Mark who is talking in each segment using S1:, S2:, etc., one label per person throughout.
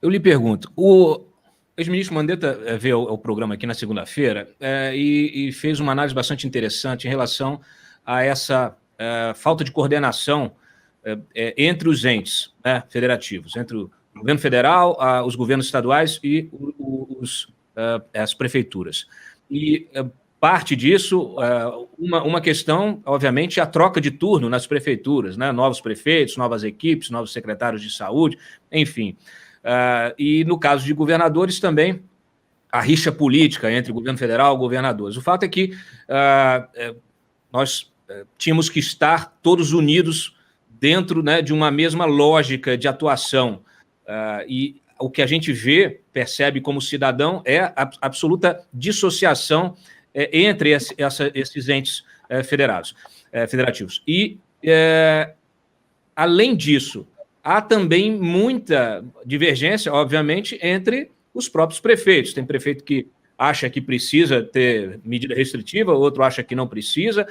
S1: Eu lhe pergunto, o ex-ministro Mandetta veio ao programa aqui na segunda-feira e fez uma análise bastante interessante em relação a essa falta de coordenação entre os entes federativos, entre o governo federal, os governos estaduais e as prefeituras. E parte disso, uma questão, obviamente, é a troca de turno nas prefeituras, né? Novos prefeitos, novas equipes, novos secretários de saúde, enfim. E no caso de governadores também, a rixa política entre o governo federal e governadores. O fato é que nós tínhamos que estar todos unidos dentro, né, de uma mesma lógica de atuação. E o que a gente percebe como cidadão é a absoluta dissociação entre esses entes federativos. E, além disso, há também muita divergência, obviamente, entre os próprios prefeitos. Tem prefeito que acha que precisa ter medida restritiva, outro acha que não precisa.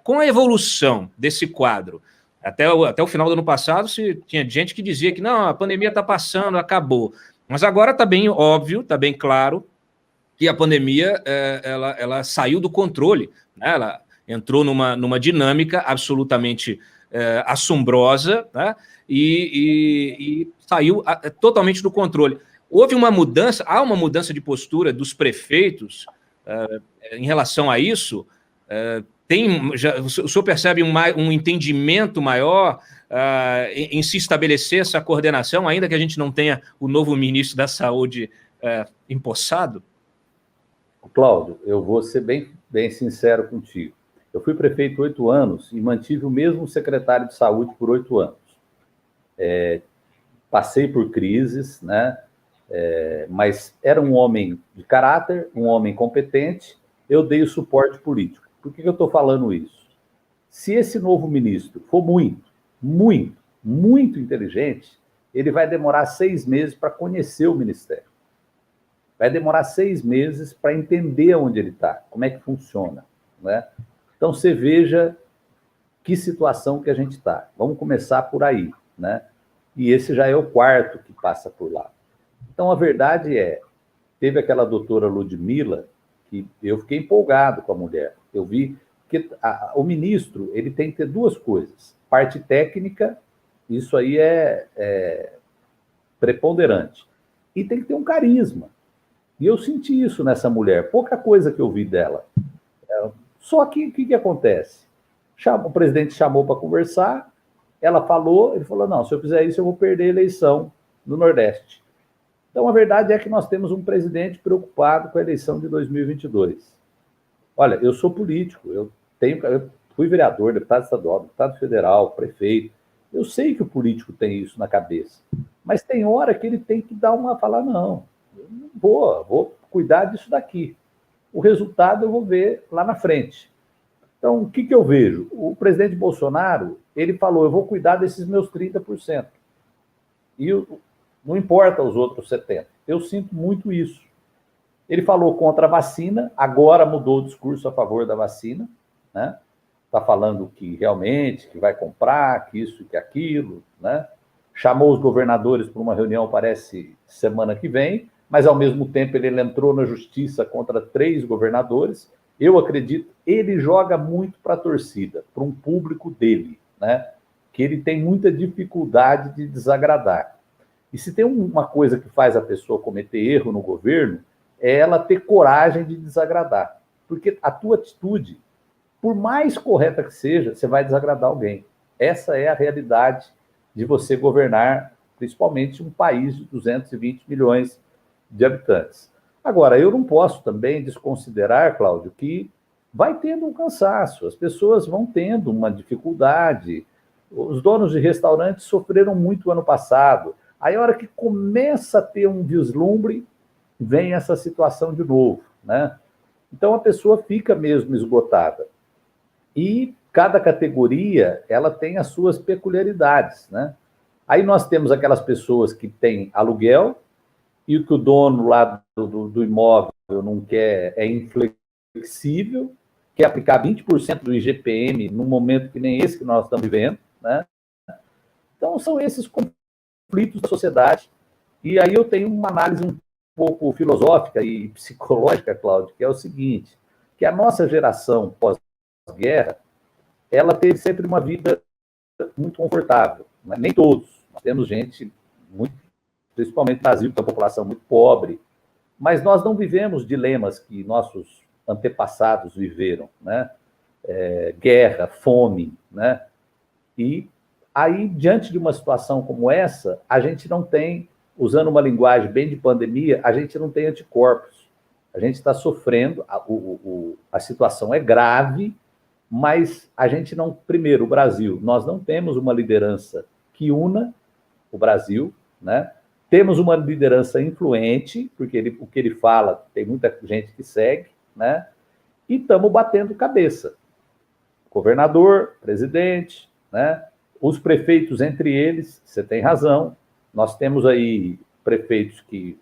S1: Com a evolução desse quadro, até o final do ano passado, tinha gente que dizia que não, a pandemia está passando, acabou. Mas agora está bem óbvio, está bem claro que a pandemia ela saiu do controle, né? Ela entrou numa dinâmica absolutamente assombrosa, né? E saiu totalmente do controle. Houve uma mudança, há uma mudança de postura dos prefeitos em relação a isso. O senhor percebe um entendimento maior em se estabelecer essa coordenação, ainda que a gente não tenha o novo ministro da Saúde empossado?
S2: Cláudio, eu vou ser bem sincero contigo. Eu fui prefeito 8 anos e mantive o mesmo secretário de saúde por 8 anos. Passei por crises, né? Mas era um homem de caráter, um homem competente, eu dei o suporte político. Por que eu estou falando isso? Se esse novo ministro for muito inteligente, ele vai demorar 6 meses para conhecer o ministério. Vai demorar 6 meses para entender onde ele está, como é que funciona, né? Então, você veja que situação que a gente está. Vamos começar por aí, né? E esse já é o 4º que passa por lá. Então, a verdade teve aquela doutora Ludmila, que eu fiquei empolgado com a mulher. Eu vi que o ministro ele tem que ter 2 coisas. Parte técnica, isso aí é preponderante. E tem que ter um carisma. E eu senti isso nessa mulher. Pouca coisa que eu vi dela. Só que o que acontece? O presidente chamou para conversar, ela falou, ele falou, não, se eu fizer isso eu vou perder a eleição no Nordeste. Então, a verdade é que nós temos um presidente preocupado com a eleição de 2022. Olha, eu sou político, eu fui vereador, deputado estadual, deputado federal, prefeito. Eu sei que o político tem isso na cabeça, mas tem hora que ele tem que falar, não, eu não vou cuidar disso daqui. O resultado eu vou ver lá na frente. Então, o que eu vejo? O presidente Bolsonaro, ele falou, eu vou cuidar desses meus 30%. E não importa os outros 70%. Eu sinto muito isso. Ele falou contra a vacina, agora mudou o discurso a favor da vacina, né? Está falando que realmente que vai comprar, que isso e que aquilo, né? Chamou os governadores para uma reunião, parece, semana que vem, mas, ao mesmo tempo, ele entrou na justiça contra 3 governadores. Eu acredito, ele joga muito para a torcida, para um público dele, né? Que ele tem muita dificuldade de desagradar. E se tem uma coisa que faz a pessoa cometer erro no governo, é ela ter coragem de desagradar. Porque a tua atitude, por mais correta que seja, você vai desagradar alguém. Essa é a realidade de você governar, principalmente um país de 220 milhões de habitantes. Agora, eu não posso também desconsiderar, Cláudio, que vai tendo um cansaço, as pessoas vão tendo uma dificuldade. Os donos de restaurantes sofreram muito ano passado. Aí, a hora que começa a ter um vislumbre, vem essa situação de novo, né? Então, a pessoa fica mesmo esgotada. E cada categoria, ela tem as suas peculiaridades, né? Aí nós temos aquelas pessoas que têm aluguel, e que o dono lá do imóvel não quer, é inflexível, quer aplicar 20% do IGPM num momento que nem esse que nós estamos vivendo, né? Então, são esses conflitos da sociedade E aí eu tenho uma análise um pouco filosófica e psicológica, Cláudio, que é o seguinte, que a nossa geração pós-guerra, ela teve sempre uma vida muito confortável, né? Nem todos. Nós temos gente, muito, principalmente no Brasil, que tem uma população muito pobre, mas nós não vivemos dilemas que nossos antepassados viveram, né? Guerra, fome, né? E aí, diante de uma situação como essa, a gente não tem, usando uma linguagem bem de pandemia, a gente não tem anticorpos. A gente está sofrendo, a situação é grave, mas a gente não... Primeiro, o Brasil, nós não temos uma liderança que una o Brasil, né? Temos uma liderança influente, porque o que ele fala, tem muita gente que segue, né? E estamos batendo cabeça. Governador, presidente, né? Os prefeitos entre eles, você tem razão, nós temos aí prefeitos que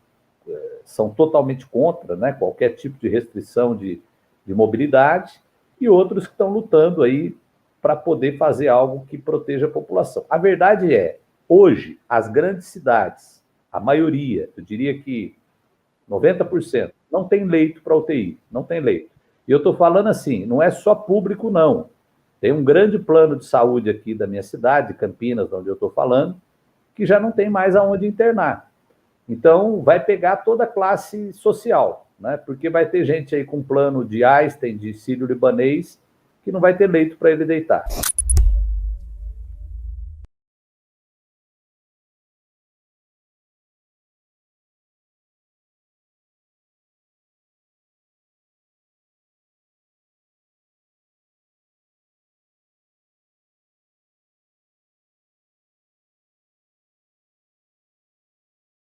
S2: são totalmente contra, né, qualquer tipo de restrição de mobilidade, e outros que estão lutando aí para poder fazer algo que proteja a população. A verdade é, hoje, as grandes cidades, a maioria, eu diria que 90%, não tem leito para UTI, não tem leito. E eu estou falando assim, não é só público, não. Tem um grande plano de saúde aqui da minha cidade, Campinas, onde eu estou falando, que já não tem mais aonde internar. Então, vai pegar toda a classe social, né? Porque vai ter gente aí com plano de Einstein, de Sírio-Libanês, que não vai ter leito para ele deitar.